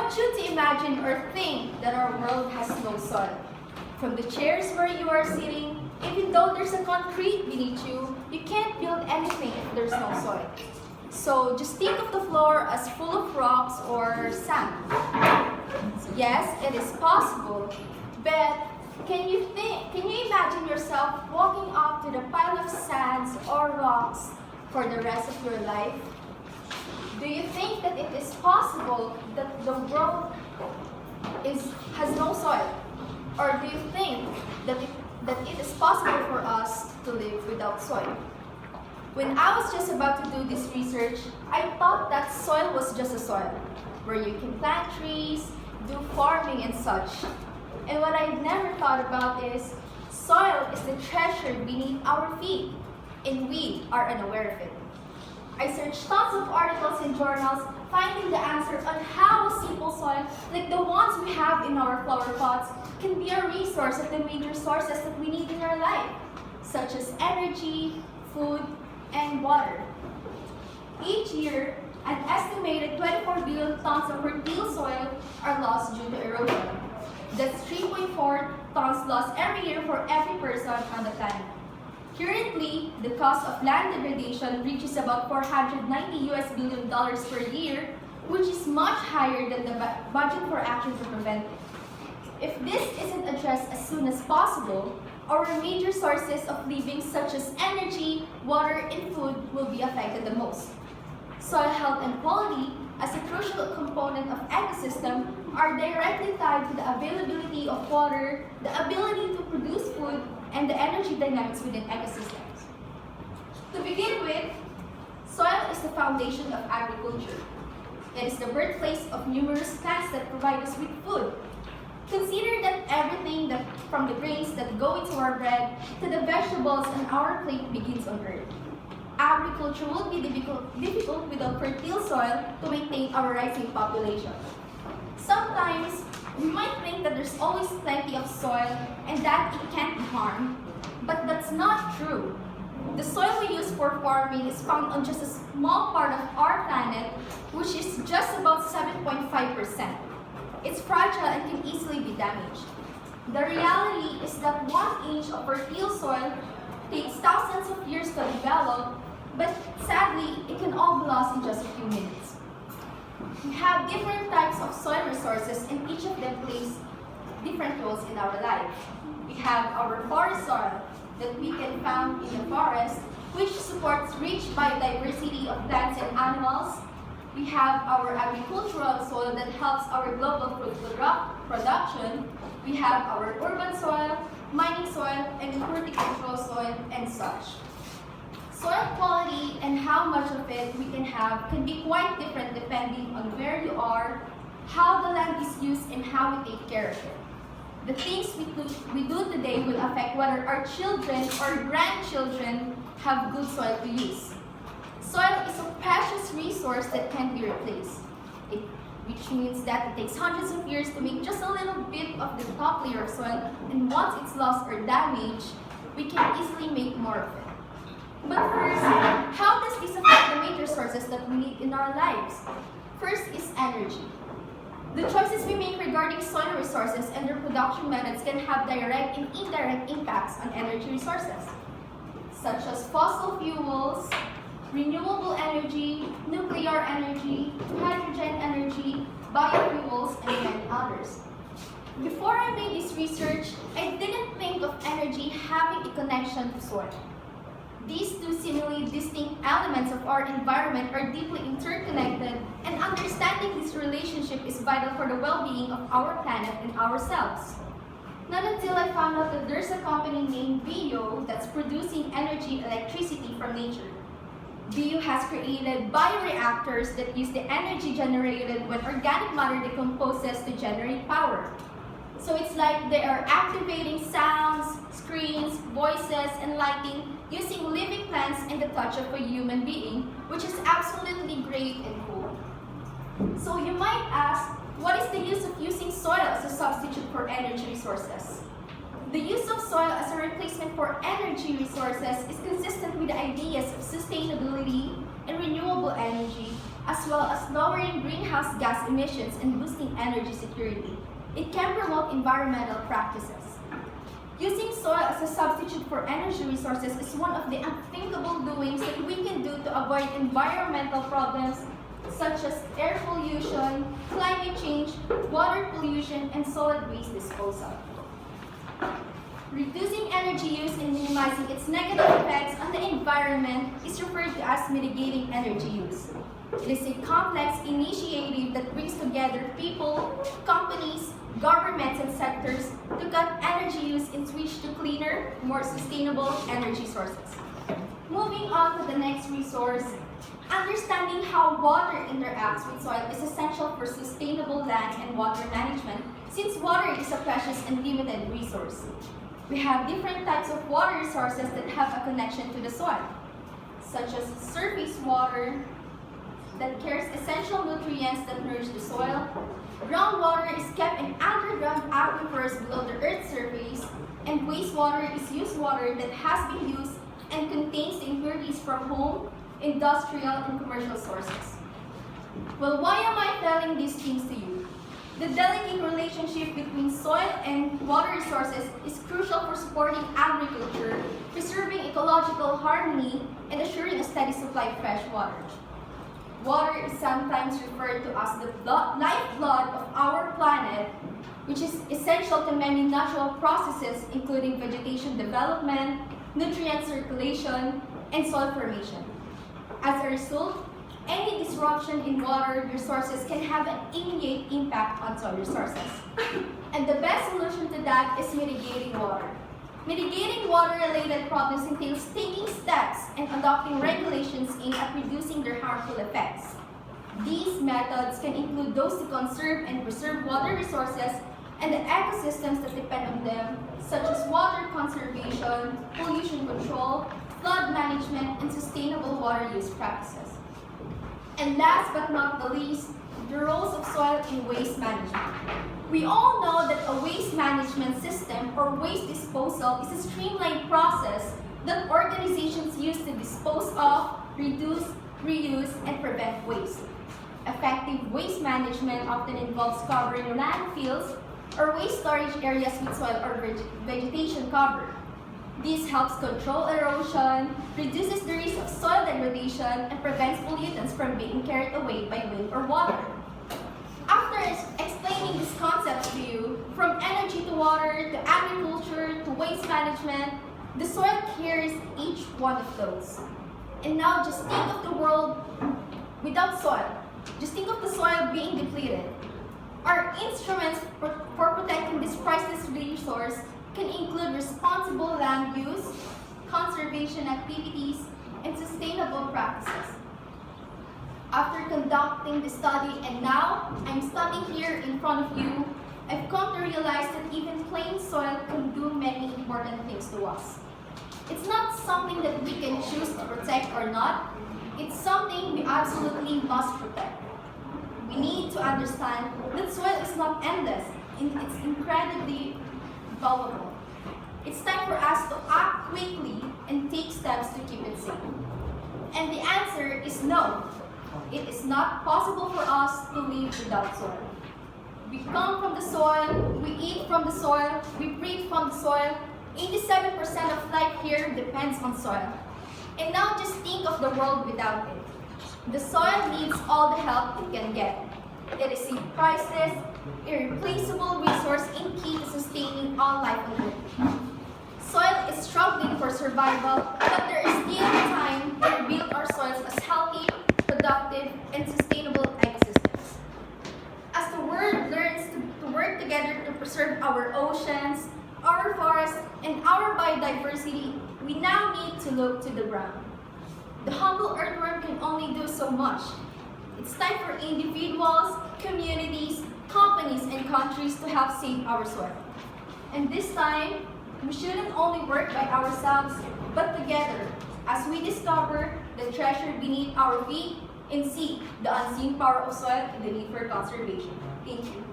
want you to imagine or think that our world has no soil. From the chairs where you are sitting, even though there's a concrete beneath you, you can't build anything if there's no soil. So just think of the floor as full of rocks or sand. Yes, it is possible, but can you imagine yourself walking up to the pile of sands or rocks for the rest of your life? Do you think that it is possible that the world has no soil? Or do you think that it is possible for us to live without soil? When I was just about to do this research, I thought that soil was just a soil, where you can plant trees, do farming and such. And what I never thought about is, soil is the treasure beneath our feet, and we are unaware of it. I searched tons of articles in journals, finding the answer on how a simple soil, like the ones we have in our flower pots, can be a resource of the major sources that we need in our life, such as energy, food, and water. Each year, an estimated 24 billion tons of fertile soil are lost due to erosion. That's 3.4 tons lost every year for every person on the planet. Currently, the cost of land degradation reaches about $490 billion per year, which is much higher than the budget for action to prevent it. If this isn't addressed as soon as possible, our major sources of living such as energy, water, and food will be affected the most. Soil health and quality, as a crucial component of ecosystem, are directly tied to the availability of water, the ability to produce food, and the energy dynamics within ecosystems. To begin with, soil is the foundation of agriculture. It is the birthplace of numerous plants that provide us with food. Consider that everything from the grains that go into our bread to the vegetables on our plate begins on earth. Agriculture would be difficult without fertile soil to maintain our rising population. Sometimes, we might think that there's always plenty of soil and that it can't be harmed, but that's not true. The soil we use for farming is found on just a small part of our planet, which is just about 7.5%. It's fragile and can easily be damaged. The reality is that 1 inch of fertile soil takes thousands of years to develop, but sadly, it can all be lost in just a few minutes. We have different types of soil resources, and each of them plays different roles in our life. We have our forest soil that we can find in the forest, which supports rich biodiversity of plants and animals. We have our agricultural soil that helps our global food production. We have our urban soil, mining soil, and horticultural soil, and such. Soil quality and how much of it we can have can be quite different depending on where you are, how the land is used, and how we take care of it. The things we do today will affect whether our children or grandchildren have good soil to use. Soil is a precious resource that can't be replaced, which means that it takes hundreds of years to make just a little bit of the top layer of soil, and once it's lost or damaged, we can easily make more of it. But first, how does this affect the major sources that we need in our lives? First is energy. The choices we make regarding soil resources and their production methods can have direct and indirect impacts on energy resources, such as fossil fuels, renewable energy, nuclear energy, hydrogen energy, biofuels, and many others. Before I made this research, I didn't think of energy having a connection to soil. These two seemingly distinct elements of our environment are deeply interconnected, and understanding this relationship is vital for the well-being of our planet and ourselves. Not until I found out that there's a company named BIO that's producing electricity from nature. BIO has created bioreactors that use the energy generated when organic matter decomposes to generate power. So it's like they are activating sounds, screens, voices, and lighting using living plants and the touch of a human being, which is absolutely great and cool. So you might ask, what is the use of using soil as a substitute for energy resources? The use of soil as a replacement for energy resources is consistent with the ideas of sustainability and renewable energy, as well as lowering greenhouse gas emissions and boosting energy security. It can promote environmental practices. Using soil as a substitute for energy resources is one of the unthinkable doings that we can do to avoid environmental problems such as air pollution, climate change, water pollution, and solid waste disposal. Reducing energy use and minimizing its negative effects on the environment is referred to as mitigating energy use. It is a complex initiative that brings together people, companies, governments, and sectors to cut energy use and switch to cleaner, more sustainable energy sources. Moving on to the next resource, understanding how water interacts with soil is essential for sustainable land and water management since water is a precious and limited resource. We have different types of water resources that have a connection to the soil, such as surface water that carries essential nutrients that nourish the soil. Groundwater is kept in underground aquifers below the Earth's surface, and wastewater is used water that has been used and contains the impurities from home, industrial, and commercial sources. Well, why am I telling these things to you? The delicate relationship between soil and water resources is crucial for supporting agriculture, preserving ecological harmony, and assuring a steady supply of fresh water. Water is sometimes referred to as the lifeblood of our planet, which is essential to many natural processes including vegetation development, nutrient circulation, and soil formation. As a result, any disruption in water resources can have an immediate impact on soil resources. And the best solution to that is mitigating water. Mitigating water-related problems entails taking steps and adopting regulations aimed at reducing their harmful effects. These methods can include those to conserve and preserve water resources and the ecosystems that depend on them, such as water conservation, pollution control, flood management, and sustainable water use practices. And last but not the least, the roles of soil in waste management. We all know that a waste management system or waste disposal is a streamlined process that organizations use to dispose of, reduce, reuse, and prevent waste. Effective waste management often involves covering landfills or waste storage areas with soil or vegetation cover. This helps control erosion, reduces the risk of soil degradation, and prevents pollutants from being carried away by wind or water. After explaining these concepts to you, from energy to water, to agriculture, to waste management, the soil carries each one of those. And now just think of the world without soil. Just think of the soil being depleted. Our instruments for protecting this priceless resource can include responsible land use, conservation activities, and sustainable practices. After conducting the study and now I'm standing here in front of you, I've come to realize that even plain soil can do many important things to us. It's not something that we can choose to protect or not. It's something we absolutely must protect. We need to understand that soil is not endless. It's incredibly valuable. It's time for us to act quickly and take steps to keep it safe. And the answer is no. It is not possible for us to live without soil. We come from the soil, we eat from the soil, we breathe from the soil. 87% of life here depends on soil. And now just think of the world without it. The soil needs all the help it can get. It is a priceless, irreplaceable resource and key to sustaining all life on Earth. Soil is struggling for survival, but there is still time to rebuild our soils as healthy, productive, and sustainable ecosystems. As the world learns to work together to preserve our oceans, our forests, and our biodiversity, we now need to look to the ground. The humble earthworm can only do so much. It's time for individuals, communities, companies, and countries to help save our soil. And this time, we shouldn't only work by ourselves, but together, as we discover the treasure beneath our feet and see the unseen power of soil and the need for conservation. Thank you.